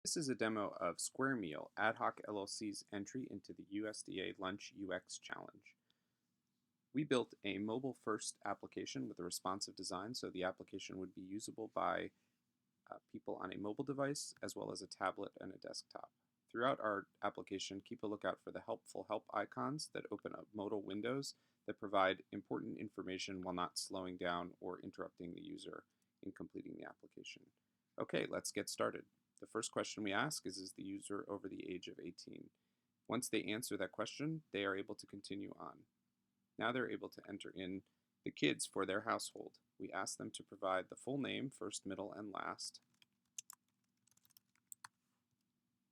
This is a demo of Square Meal, Hoc LLC's entry into the USDA LunchUX Challenge. We built a mobile-first application with a responsive design, so the application would be usable by people on a mobile device as well as a tablet and a desktop. Throughout our application, keep a lookout for the helpful help icons that open up modal windows that provide important information while not slowing down or interrupting the user in completing the application. Okay, let's get started. The first question we ask is the user over the age of 18? Once they answer that question, they are able to continue on. Now they're able to enter in the kids for their household. We ask them to provide the full name, first, middle, and last,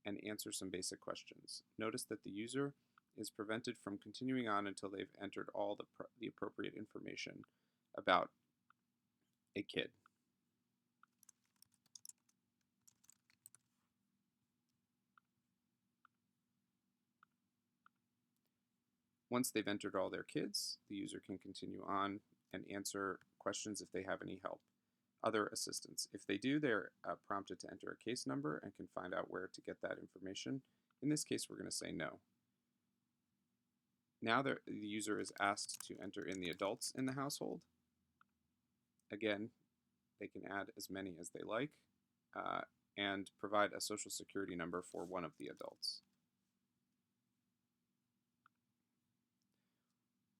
and answer some basic questions. Notice that the user is prevented from continuing on until they've entered all the appropriate information about a kid. Once they've entered all their kids, the user can continue on and answer questions if they have any help. Other assistance. If they do, they're prompted to enter a case number and can find out where to get that information. In this case, we're going to say no. Now the user is asked to enter in the adults in the household. Again, they can add as many as they like and provide a social security number for one of the adults.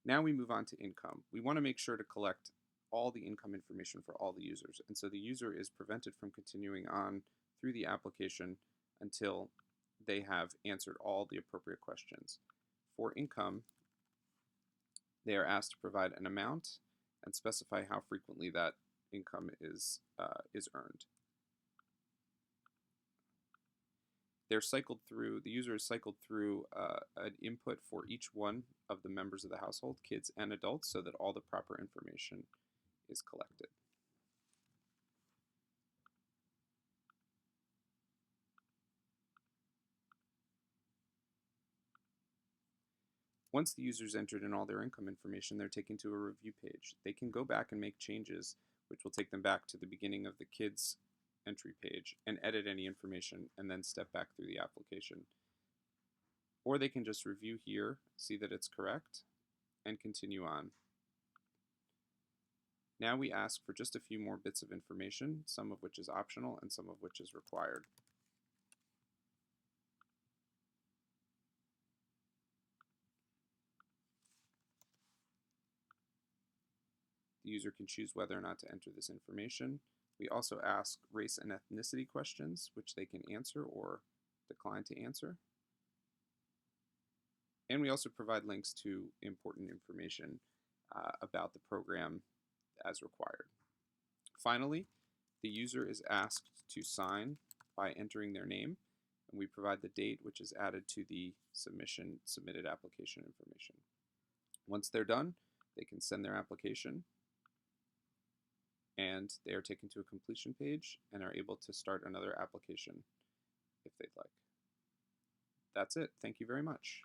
Now we move on to income. We want to make sure to collect all the income information for all the users, and so the user is prevented from continuing on through the application until they have answered all the appropriate questions. For income, they are asked to provide an amount and specify how frequently that income is earned. They're cycled through, the user is cycled through an input for each one of the members of the household, kids and adults, so that all the proper information is collected. Once the user's entered in all their income information, they're taken to a review page. They can go back and make changes, which will take them back to the beginning of the kids' entry page and edit any information and then step back through the application. Or they can just review here, see that it's correct, and continue on. Now we ask for just a few more bits of information, some of which is optional and some of which is required. The user can choose whether or not to enter this information. We also ask race and ethnicity questions, which they can answer or decline to answer. And we also provide links to important information about the program as required. Finally, the user is asked to sign by entering their name, and we provide the date, which is added to the submitted application information. Once they're done, they can send their application, and they are taken to a completion page and are able to start another application if they'd like. That's it. Thank you very much.